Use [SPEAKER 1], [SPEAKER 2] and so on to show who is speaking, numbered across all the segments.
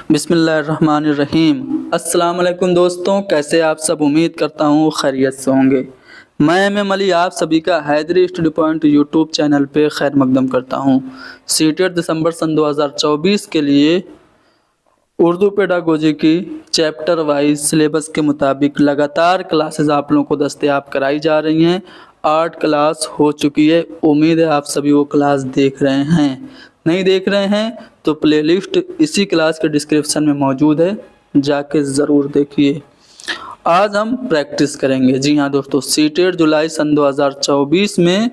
[SPEAKER 1] बिस्मिल्लाहिर्रहमानिर्रहीम। अस्सलाम वालेकुम दोस्तों, कैसे आप सब? उम्मीद करता हूँ खैरियत से होंगे। मैं एम अली आप सभी का Haidari study point YouTube channel पे खैर मकदम करता हूँ। सीटेट दिसंबर सन 2024 के लिए उर्दू पेडागोजी की चैप्टर वाइज सिलेबस के मुताबिक लगातार क्लासेस आप लोगों को दस्तयाब कराई जा रही हैं। 8 क्लास हो चुकी है। उम्मीद है आप सभी वो क्लास देख रहे हैं। नहीं देख रहे हैं तो प्लेलिस्ट इसी क्लास के डिस्क्रिप्शन में मौजूद है, जाके ज़रूर देखिए। आज हम प्रैक्टिस करेंगे। जी हाँ दोस्तों, सीटेट जुलाई सन 2024 में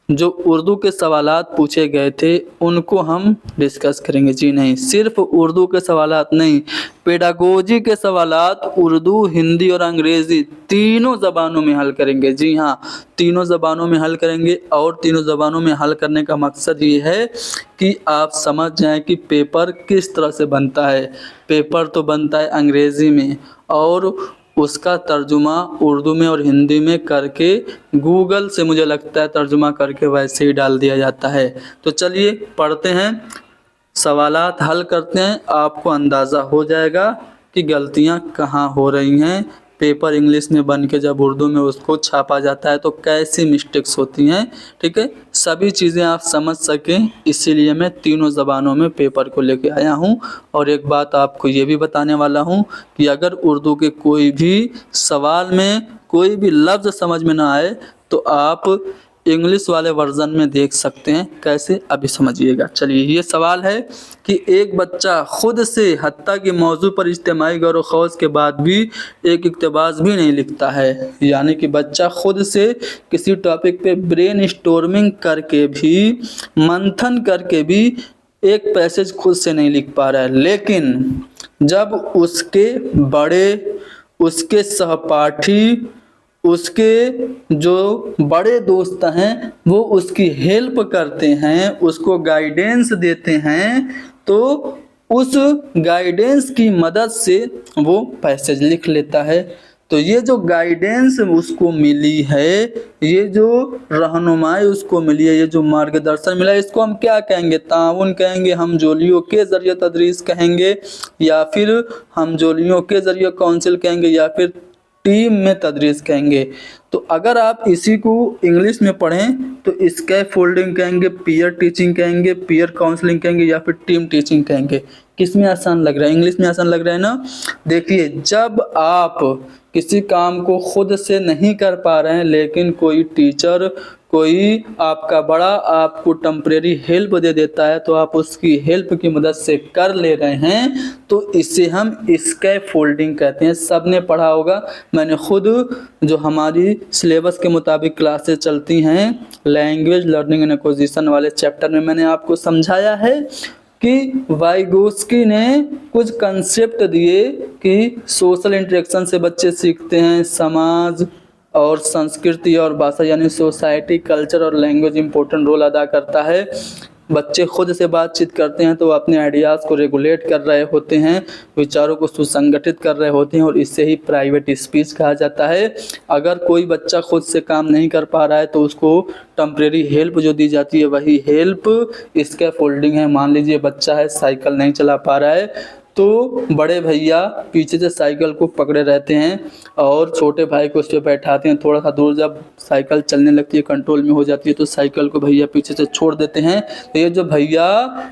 [SPEAKER 1] जो उर्दू के सवालात पूछे गए थे उनको हम डिस्कस करेंगे। जी नहीं, सिर्फ उर्दू के सवालात नहीं, पेडागोजी के सवालात उर्दू, हिंदी और अंग्रेज़ी तीनों ज़बानों में हल करेंगे। जी हाँ, तीनों ज़बानों में हल करेंगे। और तीनों ज़बानों में हल करने का मकसद ये है कि आप समझ जाएं कि पेपर किस तरह से बनता है। पेपर तो बनता है अंग्रेज़ी में और उसका तर्जुमा उर्दू में और हिंदी में करके गूगल से मुझे लगता है तर्जुमा करके वैसे ही डाल दिया जाता है। तो चलिए पढ़ते हैं, सवालात हल करते हैं। आपको अंदाज़ा हो जाएगा कि गलतियां कहाँ हो रही हैं। पेपर इंग्लिश में बन के जब उर्दू में उसको छापा जाता है तो कैसी मिस्टेक्स होती हैं। ठीक है, सभी चीज़ें आप समझ सकें, इसीलिए मैं तीनों ज़बानों में पेपर को लेके आया हूं। और एक बात आपको ये भी बताने वाला हूं कि अगर उर्दू के कोई भी सवाल में कोई भी लफ्ज़ समझ में ना आए तो आप इंग्लिश वाले वर्ज़न में देख सकते हैं। कैसे, अभी समझिएगा। चलिए, ये सवाल है कि एक बच्चा खुद से हत्ता के मौजू पर इज्तिमाई गौर व खौज के बाद भी एक इक़्तिबास भी नहीं लिखता है। यानी कि बच्चा खुद से किसी टॉपिक पे ब्रेन स्टॉर्मिंग करके भी, मंथन करके भी एक पैसेज खुद से नहीं लिख पा रहा है, लेकिन जब उसके बड़े, उसके सहपाठी, उसके जो बड़े दोस्त हैं वो उसकी हेल्प करते हैं, उसको गाइडेंस देते हैं, तो उस गाइडेंस की मदद से वो पैसेज लिख लेता है। तो ये जो गाइडेंस उसको मिली है, ये जो रहनुमाई उसको मिली है, ये जो मार्गदर्शन मिला है, इसको हम क्या कहेंगे? ताउन कहेंगे, हम जोलियों के ज़रिए तदरीस कहेंगे, या फिर हम जोलियों के ज़रिए काउंसिल कहेंगे, या फिर टीम में तदरीस कहेंगे। तो अगर आप इसी को इंग्लिश में पढ़ें तो स्कैफोल्डिंग कहेंगे, पीयर टीचिंग कहेंगे, पीयर काउंसलिंग कहेंगे, या फिर टीम टीचिंग कहेंगे। किस में आसान लग रहा है? इंग्लिश में आसान लग रहा है ना। देखिए, जब आप किसी काम को खुद से नहीं कर पा रहे हैं लेकिन कोई टीचर, कोई आपका बड़ा आपको टेम्परेरी हेल्प दे देता है तो आप उसकी हेल्प की मदद से कर ले रहे हैं, तो इसे हम स्कैफोल्डिंग कहते हैं। सब ने पढ़ा होगा, मैंने खुद जो हमारी सिलेबस के मुताबिक क्लासेस चलती हैं लैंग्वेज लर्निंग एंड एक्विजिशन वाले चैप्टर में मैंने आपको समझाया है कि वाइगोस्की ने कुछ कंसेप्ट दिए कि सोशल इंटरेक्शन से बच्चे सीखते हैं, समाज और संस्कृति और भाषा यानी सोसाइटी, कल्चर और लैंग्वेज इंपॉर्टेंट रोल अदा करता है। बच्चे खुद से बातचीत करते हैं तो अपने आइडियाज़ को रेगुलेट कर रहे होते हैं, विचारों को सुसंगठित कर रहे होते हैं, और इससे ही प्राइवेट स्पीच कहा जाता है। अगर कोई बच्चा खुद से काम नहीं कर पा रहा है तो उसको टेम्परेरी हेल्प जो दी जाती है वही हेल्प स्कैफोल्डिंग है। मान लीजिए बच्चा है, साइकिल नहीं चला पा रहा है, तो बड़े भैया पीछे से साइकिल को पकड़े रहते हैं और छोटे भाई को उस पर बैठाते हैं। थोड़ा सा दूर जब साइकिल चलने लगती है, कंट्रोल में हो जाती है, तो साइकिल को भैया पीछे से छोड़ देते हैं। तो ये जो भैया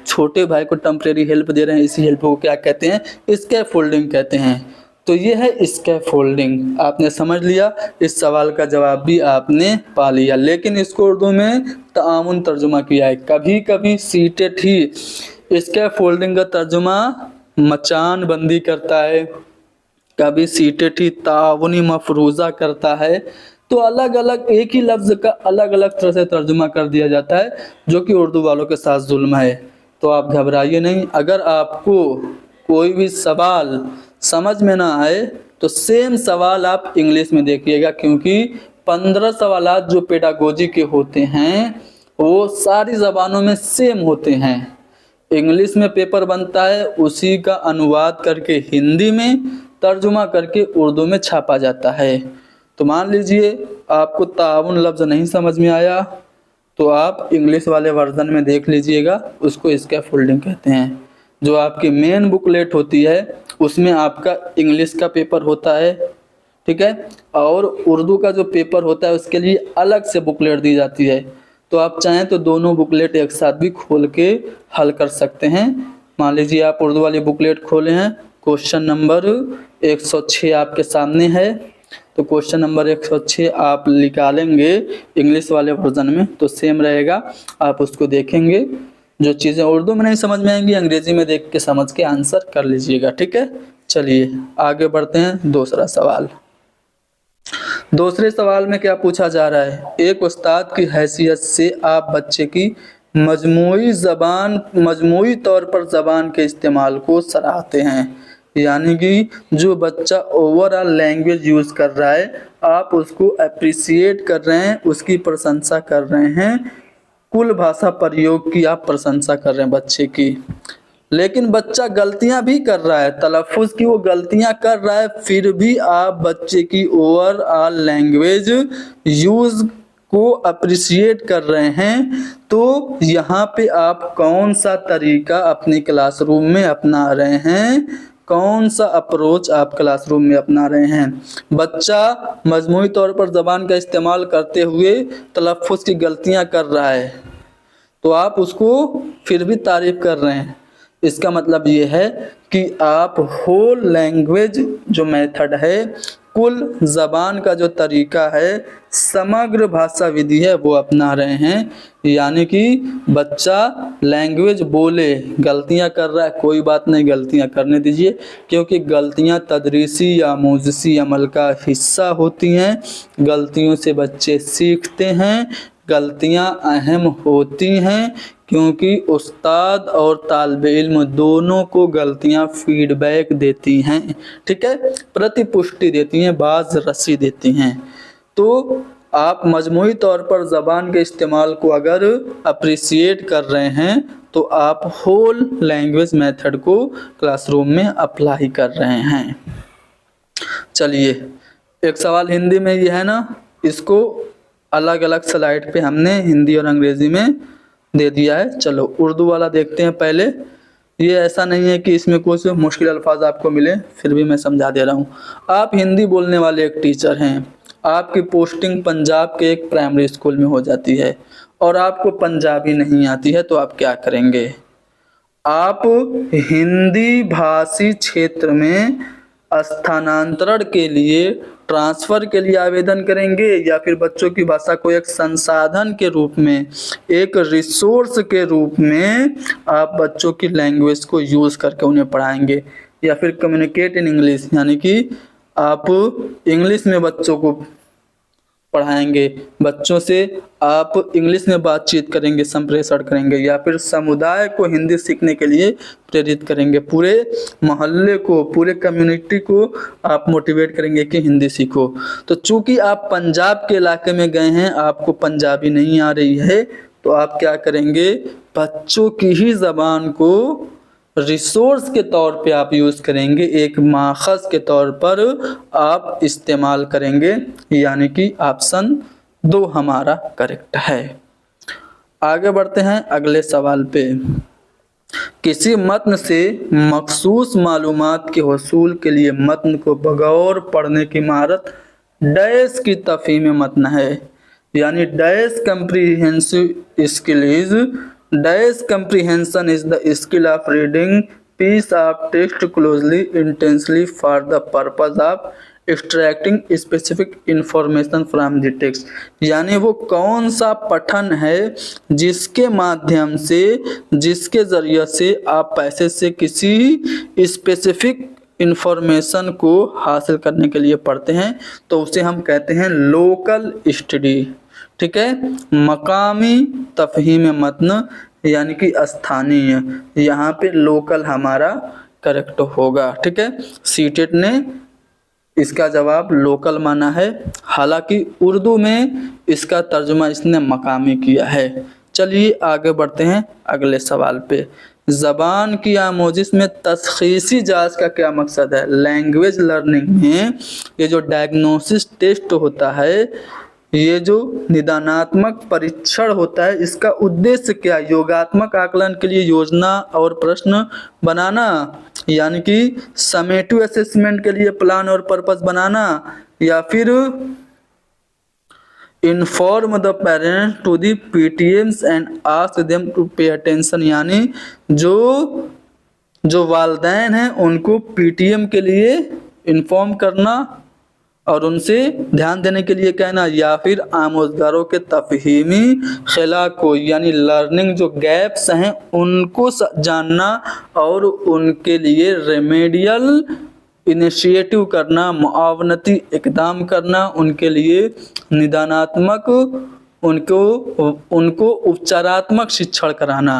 [SPEAKER 1] छोटे भाई को टेम्परेरी हेल्प दे रहे हैं, इसी हेल्प को क्या कहते हैं? स्कैफोल्डिंग कहते हैं। तो ये है स्कैफोल्डिंग। आपने समझ लिया, इस सवाल का जवाब भी आपने पा लिया। लेकिन इसको उर्दू में ताउन तर्जुमा किया है। कभी कभी सीटेट ही स्कैफोल्डिंग का तर्जुमा मचान बंदी करता है, कभी सीटेट ही ताउनी मफरूज़ा करता है। तो अलग अलग एक ही लफ्ज़ का अलग अलग तरह से तर्जुमा कर दिया जाता है, जो कि उर्दू वालों के साथ जुल्म है। तो आप घबराइए नहीं। अगर आपको कोई भी सवाल समझ में ना आए तो सेम सवाल आप इंग्लिश में देखिएगा, क्योंकि 15 सवालात जो पेडागोजी के होते हैं वो सारी ज़बानों में सेम होते हैं। इंग्लिश में पेपर बनता है, उसी का अनुवाद करके हिंदी में, तर्जुमा करके उर्दू में छापा जाता है। तो मान लीजिए आपको ताउन लफ्ज़ नहीं समझ में आया तो आप इंग्लिश वाले वर्जन में देख लीजिएगा, उसको स्कैफोल्डिंग कहते हैं। जो आपकी मेन बुकलेट होती है उसमें आपका इंग्लिश का पेपर होता है, ठीक है, और उर्दू का जो पेपर होता है उसके लिए अलग से बुकलेट दी जाती है। तो आप चाहें तो दोनों बुकलेट एक साथ भी खोल के हल कर सकते हैं। मान लीजिए आप उर्दू वाली बुकलेट खोले हैं, क्वेश्चन नंबर 106 आपके सामने है, तो क्वेश्चन नंबर 106 आप निकालेंगे इंग्लिश वाले वर्जन में तो सेम रहेगा, आप उसको देखेंगे। जो चीज़ें उर्दू में नहीं समझ में आएंगी अंग्रेजी में देख के समझ के आंसर कर लीजिएगा, ठीक है। चलिए आगे बढ़ते हैं। दूसरा सवाल, दूसरे सवाल में क्या पूछा जा रहा है, एक उस्ताद की हैसियत से आप बच्चे की मजमूई तौर पर ज़बान के इस्तेमाल को सराहते हैं, यानी कि जो बच्चा ओवरऑल लैंग्वेज यूज़ कर रहा है आप उसको अप्रिसिएट कर रहे हैं, उसकी प्रशंसा कर रहे हैं, कुल भाषा प्रयोग की आप प्रशंसा कर रहे हैं बच्चे की। लेकिन बच्चा गलतियां भी कर रहा है, तलफ़ुज़ की वो गलतियां कर रहा है, फिर भी आप बच्चे की ओवरऑल लैंग्वेज यूज़ को अप्रिसिएट कर रहे हैं। तो यहाँ पे आप कौन सा तरीका अपनी क्लासरूम में अपना रहे हैं, कौन सा अप्रोच आप क्लासरूम में अपना रहे हैं। बच्चा मजमूई तौर पर ज़बान का इस्तेमाल करते हुए तलफ़ुज़ की गलतियां कर रहा है तो आप उसको फिर भी तारीफ़ कर रहे हैं। इसका मतलब ये है कि आप होल लैंग्वेज जो मेथड है, कुल ज़बान का जो तरीका है, समग्र भाषा विधि है वो अपना रहे हैं। यानी कि बच्चा लैंग्वेज बोले, गलतियां कर रहा है कोई बात नहीं, गलतियां करने दीजिए, क्योंकि गलतियां तदरीसी या आमूज़ी अमल का हिस्सा होती हैं। गलतियों से बच्चे सीखते हैं, गलतियां अहम होती हैं, क्योंकि उस्ताद और तालिब इल्म दोनों को गलतियां फीडबैक देती हैं, ठीक है, प्रतिपुष्टि देती हैं, बाज़ रसी देती हैं। तो आप मजमूई तौर पर ज़बान के इस्तेमाल को अगर अप्रिसिएट कर रहे हैं तो आप होल लैंग्वेज मेथड को क्लासरूम में अप्लाई कर रहे हैं। चलिए एक सवाल हिंदी में ये है ना, इसको अलग अलग स्लाइड पे हमने हिंदी और अंग्रेज़ी में दे दिया है। चलो उर्दू वाला देखते हैं पहले। ये ऐसा नहीं है कि इसमें कुछ मुश्किल अल्फाज आपको मिले, फिर भी मैं समझा दे रहा हूँ। आप हिंदी बोलने वाले एक टीचर हैं, आपकी पोस्टिंग पंजाब के एक प्राइमरी स्कूल में हो जाती है और आपको पंजाबी नहीं आती है, तो आप क्या करेंगे? आप हिंदी भाषी क्षेत्र में स्थानांतरण के लिए, ट्रांसफ़र के लिए आवेदन करेंगे, या फिर बच्चों की भाषा को एक संसाधन के रूप में, एक रिसोर्स के रूप में आप बच्चों की लैंग्वेज को यूज़ करके उन्हें पढ़ाएंगे, या फिर कम्युनिकेट इन इंग्लिश, यानी कि आप इंग्लिश में बच्चों को पढ़ाएंगे, बच्चों से आप इंग्लिश में बातचीत करेंगे, संप्रेषण करेंगे, या फिर समुदाय को हिंदी सीखने के लिए प्रेरित करेंगे, पूरे मोहल्ले को, पूरे कम्युनिटी को आप मोटिवेट करेंगे कि हिंदी सीखो। तो चूंकि आप पंजाब के इलाके में गए हैं, आपको पंजाबी नहीं आ रही है, तो आप क्या करेंगे? बच्चों की ही ज़बान को रिसोर्स के तौर पे आप यूज़ करेंगे, एक माखज़ के तौर पर आप इस्तेमाल करेंगे, यानी कि ऑप्शन 2 हमारा करेक्ट है। आगे बढ़ते हैं अगले सवाल पे। किसी मतन से मखसूस मालूमात के हसूल के लिए मतन को बगौर पढ़ने की महारत डैश की तफ़हीम मतन है, यानी dash comprehensive skill is, dash comprehension is the skill of reading piece of text closely, intensely for the purpose of extracting specific information from the text। यानी वो कौन सा पठन है जिसके माध्यम से, जिसके ज़रिए से आप पैसे से किसी स्पेसिफिक इंफॉर्मेशन को हासिल करने के लिए पढ़ते हैं, तो उसे हम कहते हैं लोकल स्टडी, ठीक है। मकामी तफ़हीम मतन यानी कि स्थानीय, यहाँ पे लोकल हमारा करेक्ट होगा, ठीक है। सीटेट ने इसका जवाब लोकल माना है, हालांकि उर्दू में इसका तर्जुमा इसने मकामी किया है। चलिए आगे बढ़ते हैं अगले सवाल पे। ज़बान की आमोजिश में तशख़ीसी जांच का क्या मकसद है? लैंग्वेज लर्निंग में ये जो डायग्नोसिस टेस्ट होता है, ये जो निदानात्मक परीक्षण होता है इसका उद्देश्य क्या है? योगात्मक आकलन के लिए योजना और प्रश्न बनाना, यानी कि समेटिव असेसमेंट के लिए प्लान और पर्पस बनाना, या फिर inform the parents to the PTMs and ask them to pay attention, यानी जो वालिदैन हैं उनको पीटीएम के लिए इन्फॉर्म करना और उनसे ध्यान देने के लिए कहना, या फिर आमोजगारों के तफहीमी खला को यानी लर्निंग जो गैप्स हैं उनको जानना और उनके लिए रेमेडियल इनिशिएटिव करना, मुआवनती इकदाम करना, उनके लिए निदानात्मक उनको उपचारात्मक शिक्षण कराना।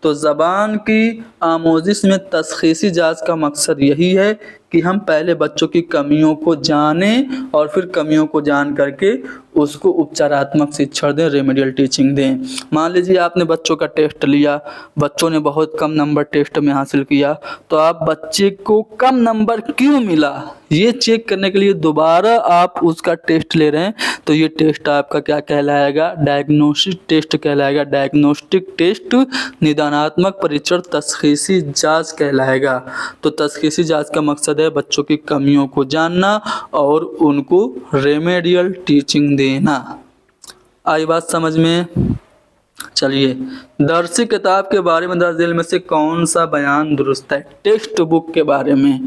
[SPEAKER 1] तो ज़बान की आमोजिश में तशख़ीसी जांच का मकसद यही है कि हम पहले बच्चों की कमियों को जानें और फिर कमियों को जान करके उसको उपचारात्मक शिक्षण दें, रेमेडियल टीचिंग दें। मान लीजिए आपने बच्चों का टेस्ट लिया, बच्चों ने बहुत कम नंबर टेस्ट में हासिल किया, तो आप बच्चे को कम नंबर क्यों मिला ये चेक करने के लिए दोबारा आप उसका टेस्ट ले रहे हैं, तो ये टेस्ट आपका क्या कहलाएगा? डायग्नोस्टिक टेस्ट कहलाएगा। डायग्नोस्टिक टेस्ट निदानात्मक परीक्षण तशख़ीसी जांच कहलाएगा। तो तशख़ीसी जांच का मकसद है बच्चों की कमियों को जानना और उनको रेमेडियल टीचिंग देना। आई बात समझ में? चलिए, दरसी किताब के बारे में दर्ज में से कौन सा बयान दुरुस्त है? टेक्स्ट बुक के बारे में,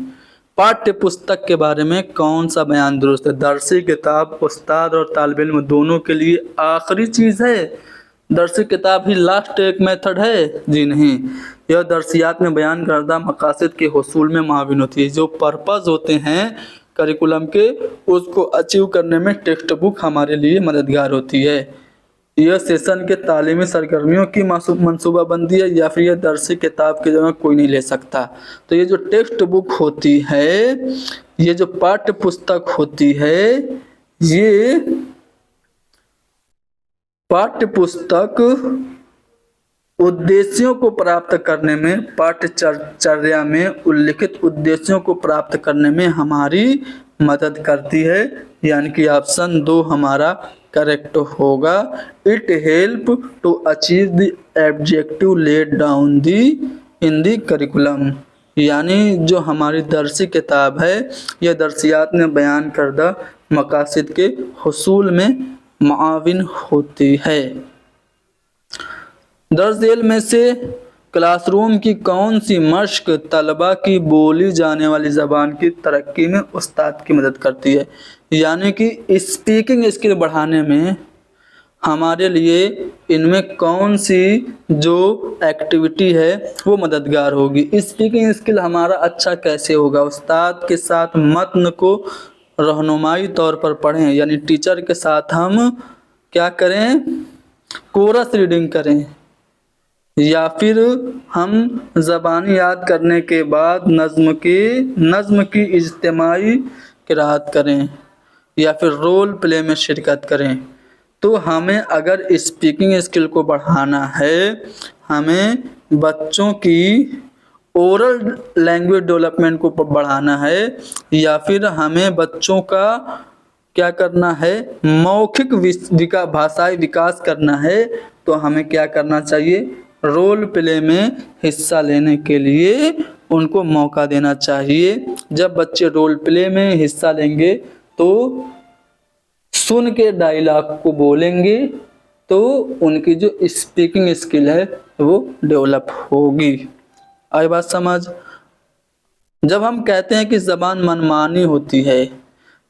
[SPEAKER 1] पाठ्य पुस्तक के बारे में कौन सा बयान दुरुस्त है? दरसी किताब उस्ताद और तालिब इल्म दोनों के लिए आखिरी चीज़ है। दरसी किताब ही लास्ट एक मेथड है? जी नहीं, यह दरसियात में बयान करदा मकासद के हुसूल में माविन होती है। जो पर्पज़ होते हैं करिकुलम के उसको अचीव करने में टेक्स्ट बुक हमारे लिए मददगार होती है। यह सेशन के तालीमी सरगर्मियों की मनसूबाबंदी है या फिर यह दरसी किताब की जगह कोई नहीं ले सकता। तो ये जो टेक्स्ट बुक होती है, ये जो पाठ्य पुस्तक होती है, ये पाठ्य पुस्तक उद्देश्यों को प्राप्त करने में, पाठ्यचर्या में उल्लिखित उद्देश्यों को प्राप्त करने में हमारी मदद करती है, यानी कि ऑप्शन 2 हमारा करेक्ट होगा। It help to achieve the objective laid down the in the curriculum, यानी जो हमारी दरसी किताब है यह दरसियात में बयान करदा मकासद के हुसूल में मुआविन होती है। दर्ज झेल में से क्लासरूम की कौन सी मश्क तलबा की बोली जाने वाली ज़बान की तरक्की में उस्ताद की मदद करती है? यानी कि स्पीकिंग स्किल बढ़ाने में हमारे लिए इनमें कौन सी जो एक्टिविटी है वो मददगार होगी? स्पीकिंग स्किल हमारा अच्छा कैसे होगा? उस्ताद के साथ मतन को रहनुमाई तौर पर पढ़ें, यानी टीचर के साथ हम क्या करें? कोरस रीडिंग करें, या फिर हम ज़बानी याद करने के बाद नज़्म की इज्तिमाई क़िराअत करें, या फिर रोल प्ले में शिरकत करें। तो हमें अगर स्पीकिंग स्किल को बढ़ाना है, हमें बच्चों की ओरल लैंग्वेज डेवलपमेंट को बढ़ाना है, या फिर हमें बच्चों का क्या करना है? मौखिक भाषाई विकास करना है, तो हमें क्या करना चाहिए? रोल प्ले में हिस्सा लेने के लिए उनको मौका देना चाहिए। जब बच्चे रोल प्ले में हिस्सा लेंगे तो सुन के डायलॉग को बोलेंगे, तो उनकी जो स्पीकिंग स्किल है वो डेवलप होगी। आई बात समझ? जब हम कहते हैं कि ज़बान मनमानी होती है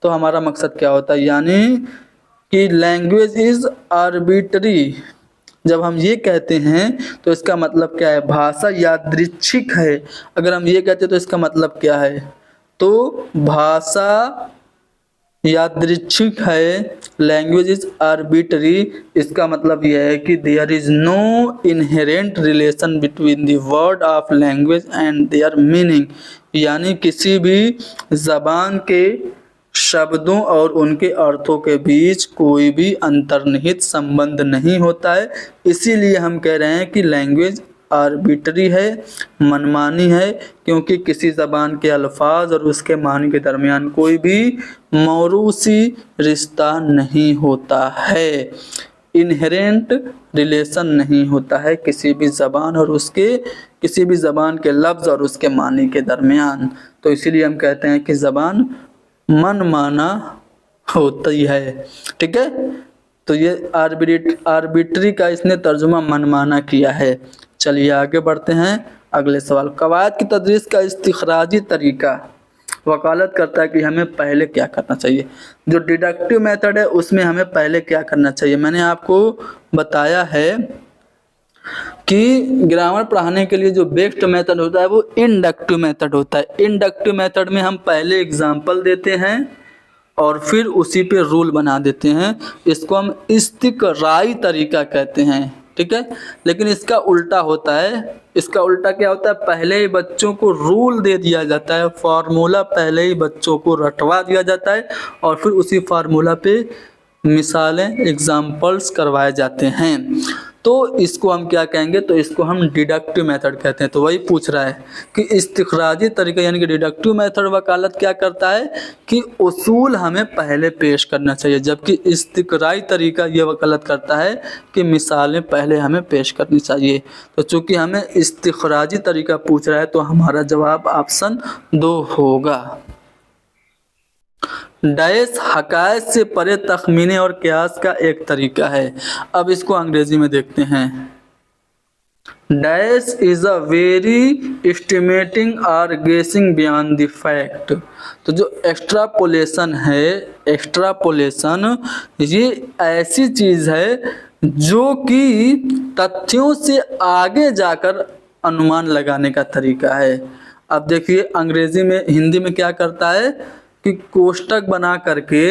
[SPEAKER 1] तो हमारा मकसद क्या होता है? यानी कि लैंग्वेज इज़ आर्बिट्री। जब हम ये कहते हैं तो इसका मतलब क्या है? भाषा यादृच्छिक है। अगर हम ये कहते हैं तो इसका मतलब क्या है? तो भाषा यादृच्छिक है, लैंग्वेज इज आर्बिट्री, इसका मतलब यह है कि there is no inherent relation between the word of language and their meaning, यानी किसी भी ज़बान के शब्दों और उनके अर्थों के बीच कोई भी अंतर्निहित संबंध नहीं होता है। इसीलिए हम कह रहे हैं कि लैंग्वेज आर्बिट्री है, मनमानी है, क्योंकि किसी ज़बान के अल्फाज और उसके मानी के दरमियान कोई भी मौरूसी रिश्ता नहीं होता है, इनहेरेंट रिलेशन नहीं होता है किसी भी ज़बान और उसके किसी भी ज़बान के लफ्ज़ और उसके मानी के दरमियान। तो इसीलिए हम कहते हैं कि ज़बान मनमाना होती है। ठीक है, तो ये आर्बिट्री का इसने तर्जुमा मनमाना किया है। चलिए आगे बढ़ते हैं अगले सवाल। कवायद की तदरीस का इस्तिखराजी तरीका वकालत करता है कि हमें पहले क्या करना चाहिए। जो डिडक्टिव मेथड है उसमें हमें पहले क्या करना चाहिए, मैंने आपको बताया है कि ग्रामर पढ़ाने के लिए जो बेस्ट मेथड होता है वो इंडक्टिव मेथड होता है। इंडक्टिव मेथड में हम पहले एग्जाम्पल देते हैं और फिर उसी पे रूल बना देते हैं। इसको हम इस्तिकराई तरीका कहते हैं। ठीक है, लेकिन इसका उल्टा होता है। इसका उल्टा क्या होता है, पहले ही बच्चों को रूल दे दिया जाता है, फार्मूला पहले ही बच्चों को रटवा दिया जाता है और फिर उसी फार्मूला पे मिसालें एग्जाम्पल्स करवाए जाते हैं। तो इसको हम क्या कहेंगे, तो इसको हम डिडक्टिव मेथड कहते हैं। तो वही पूछ रहा है कि इस्तिखराजी तरीका यानी कि डिडक्टिव मेथड वकालत क्या करता है कि उसूल हमें पहले पेश करना चाहिए, जबकि इस्तिकराई तरीका ये वकालत करता है कि मिसालें पहले हमें पेश करनी चाहिए। तो चूँकि हमें इस्तिखराजी तरीका पूछ रहा है तो हमारा जवाब ऑप्शन 2 होगा। डैश हकायत से परे तखमीने और क्यास का एक तरीका है। अब इसको अंग्रेजी में देखते हैं। Dash is a very estimating और गेसिंग बियॉन्ड द फैक्ट। तो जो एक्स्ट्रापोलेशन है, एक्स्ट्रापोलेशन ये ऐसी चीज़ है जो कि तथ्यों से आगे जाकर अनुमान लगाने का तरीका है। अब देखिए अंग्रेजी में, हिंदी में क्या करता है कि कोष्टक बना करके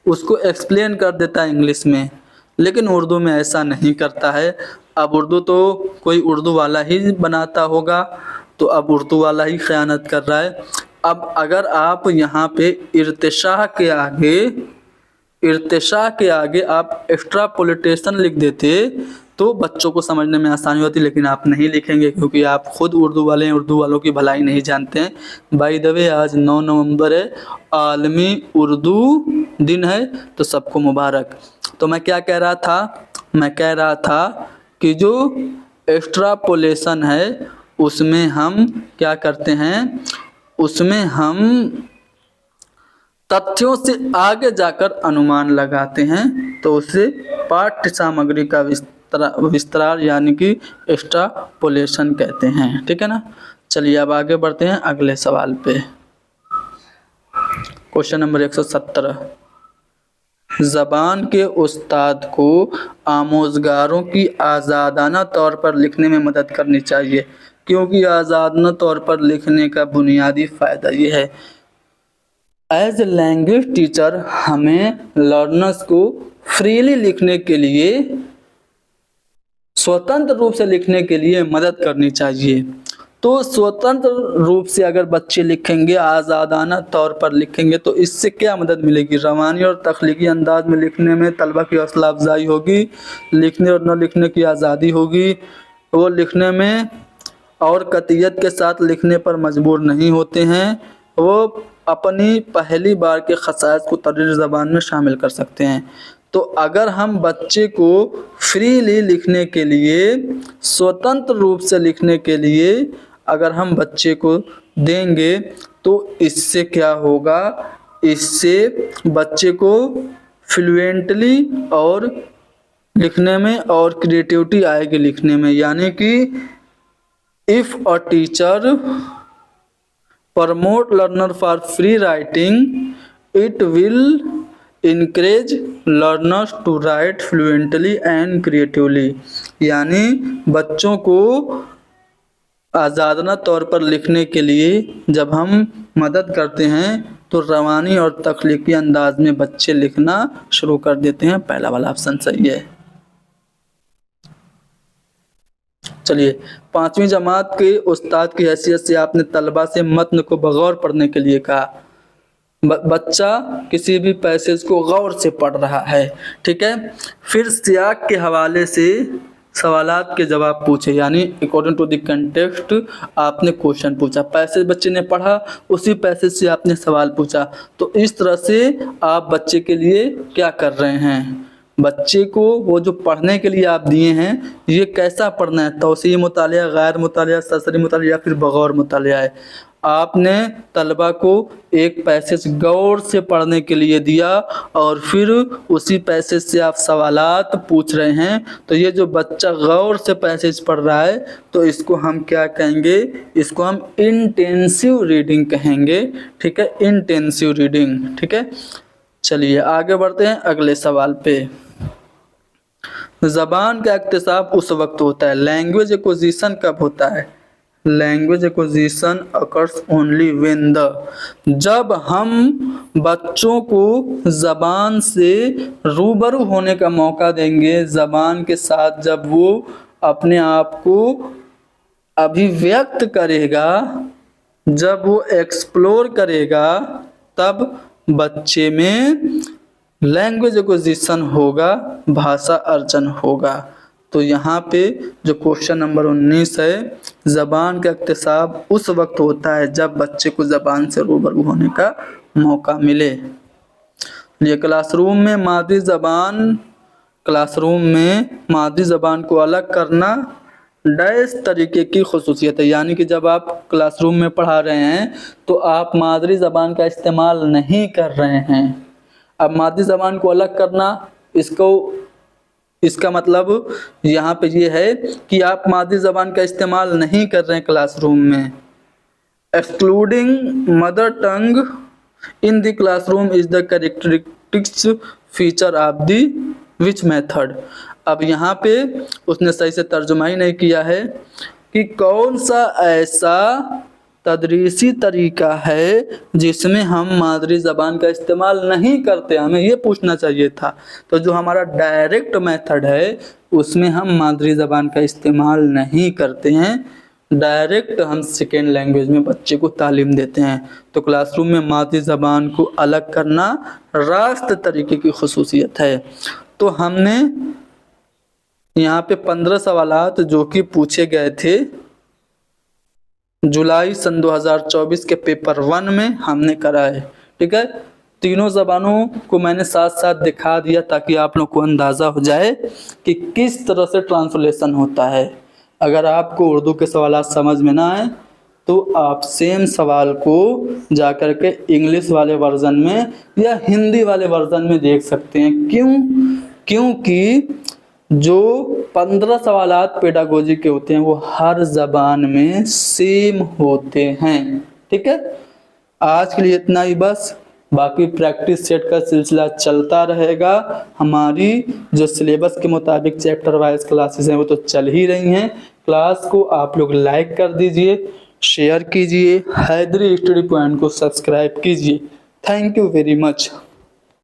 [SPEAKER 1] उसको एक्सप्लेन कर देता है इंग्लिश में, लेकिन उर्दू में ऐसा नहीं करता है। अब उर्दू तो कोई उर्दू वाला ही बनाता होगा, तो अब उर्दू वाला ही खयानत कर रहा है। अब अगर आप यहाँ पे इर्तिशाह के आगे आप एक्स्ट्रापोलेशन लिख देते तो बच्चों को समझने में आसानी होती, लेकिन आप नहीं लिखेंगे क्योंकि आप खुद उर्दू वाले हैं, उर्दू वालों की भलाई नहीं जानते हैं। बाय द वे आज 9 नवंबर है, आलमी उर्दू दिन है, तो सबको मुबारक। तो मैं क्या कह रहा था, मैं कह रहा था कि जो एक्स्ट्रापोलेशन है उसमें हम क्या करते हैं, उसमें हम तथ्यों से आगे जाकर अनुमान लगाते हैं, तो उसे पाठ्य सामग्री का विस्तार यानी कि एक्स्ट्रापोलेशन कहते हैं। ठीक है ना। चलिए अब आगे बढ़ते हैं अगले सवाल पे। Question number 117। ज़बान के उस्ताद को आमोज़गारों की आज़ादाना तौर पर लिखने में मदद करनी चाहिए, क्योंकि आज़ादाना तौर पर लिखने का बुनियादी फ़ायदा ये है, एज ए लैंग्वेज टीचर हमें लर्नर्स को फ्रीली लिखने के लिए, स्वतंत्र रूप से लिखने के लिए मदद करनी चाहिए। तो स्वतंत्र रूप से अगर बच्चे लिखेंगे, आज़ादाना तौर पर लिखेंगे, तो इससे क्या मदद मिलेगी, रवानी और तख्लीकी अंदाज में लिखने में तलबा की हौसला अफजाई होगी, लिखने और न लिखने की आज़ादी होगी, वो लिखने में और कतियत के साथ लिखने पर मजबूर नहीं होते हैं, वो अपनी पहली बार के खसाइस को तर्जुमा ज़बान में शामिल कर सकते हैं। तो अगर हम बच्चे को फ्रीली लिखने के लिए, स्वतंत्र रूप से लिखने के लिए अगर हम बच्चे को देंगे तो इससे क्या होगा, इससे बच्चे को फ्लुएंटली और लिखने में और क्रिएटिविटी आएगी लिखने में। यानी कि if a teacher promote learner for free writing it will encourage learners to write fluently and creatively। यानी बच्चों को आज़ादाना तौर पर लिखने के लिए जब हम मदद करते हैं तो रवानी और तख्लीकी अंदाज में बच्चे लिखना शुरू कर देते हैं। पहला वाला ऑप्शन सही है। चलिए, 5वीं जमात के उस्ताद की हैसियत से आपने तलबा से मतन को बगौर पढ़ने के लिए कहा। बच्चा किसी भी पैसेज को गौर से पढ़ रहा है, ठीक है। फिर सियाक के हवाले से सवालात के जवाब पूछे, यानी अकॉर्डिंग टू द कंटेक्स्ट आपने क्वेश्चन पूछा, पैसेज बच्चे ने पढ़ा उसी पैसेज से आपने सवाल पूछा। तो इस तरह से आप बच्चे के लिए क्या कर रहे हैं, बच्चे को वो जो पढ़ने के लिए आप दिए हैं ये कैसा पढ़ना है, तौसीई मुतालिया, गैर मुतालिया, सरसरी मुतालिया या फिर बगौर मुतालिया है। आपने तलबा को एक पैसेज गौर से पढ़ने के लिए दिया और फिर उसी पैसेज से आप सवालात पूछ रहे हैं। तो ये जो बच्चा गौर से पैसेज पढ़ रहा है तो इसको हम क्या कहेंगे, इसको हम इंटेंसिव रीडिंग कहेंगे। ठीक है, इंटेंसिव रीडिंग। ठीक है, चलिए आगे बढ़ते हैं अगले सवाल पे। ज़बान का इक्तिसाब उस वक्त होता है, लैंग्वेज एक्विजिशन कब होता है, language acquisition occurs only when the, जब हम बच्चों को ज़बान से रूबरू होने का मौका देंगे, ज़बान के साथ जब वो अपने आप को अभिव्यक्त करेगा, जब वो एक्सप्लोर करेगा, तब बच्चे में लैंग्वेज एक्विजिशन होगा, भाषा अर्जन होगा। तो यहाँ पे जो क्वेश्चन नंबर 19 है, ज़बान का इक्तिसाब उस वक्त होता है जब बच्चे को ज़बान से रूबरू होने का मौका मिले। ये क्लासरूम में मादरी ज़बान को अलग करना डैश तरीके की खसूसियत है, यानी कि जब आप क्लासरूम में पढ़ा रहे हैं तो आप मादरी ज़बान का इस्तेमाल नहीं कर रहे हैं। अब मादरी ज़बान को अलग करना, इसका मतलब यहाँ पे ये है कि आप मादरी ज़बान का इस्तेमाल नहीं कर रहे हैं क्लासरूम में। Excluding mother tongue in the classroom is the characteristics feature of the which method. अब यहाँ पे उसने सही से तर्जुमा ही नहीं किया है कि कौन सा ऐसा तदरीसी तरीका है जिसमें हम मादरी ज़बान का इस्तेमाल नहीं करते, हमें ये पूछना चाहिए था। तो जो हमारा डायरेक्ट मेथड है उसमें हम मादरी ज़बान का इस्तेमाल नहीं करते हैं, डायरेक्ट हम सेकेंड लैंग्वेज में बच्चे को तालीम देते हैं। तो क्लासरूम में मादरी ज़बान को अलग करना रास्त तरीके की खसूसियत है। तो हमने यहाँ पे 15 सवालात जो कि पूछे गए थे जुलाई सन 2024 के पेपर 1 में हमने कराए। ठीक है, तीनों ज़बानों को मैंने साथ साथ दिखा दिया ताकि आप लोग को अंदाज़ा हो जाए कि किस तरह से ट्रांसलेशन होता है। अगर आपको उर्दू के सवालात समझ में ना आए तो आप सेम सवाल को जा कर के इंग्लिश वाले वर्ज़न में या हिंदी वाले वर्ज़न में देख सकते हैं। क्योंकि जो 15 सवालात पेडागोजी के होते हैं वो हर ज़बान में सेम होते हैं। ठीक है, आज के लिए इतना ही बस, बाकी प्रैक्टिस सेट का सिलसिला चलता रहेगा। हमारी जो सिलेबस के मुताबिक चैप्टर वाइज क्लासेस हैं वो तो चल ही रही हैं। क्लास को आप लोग लाइक कर दीजिए, शेयर कीजिए, हैदरी स्टडी पॉइंट को सब्सक्राइब कीजिए। Thank you very much.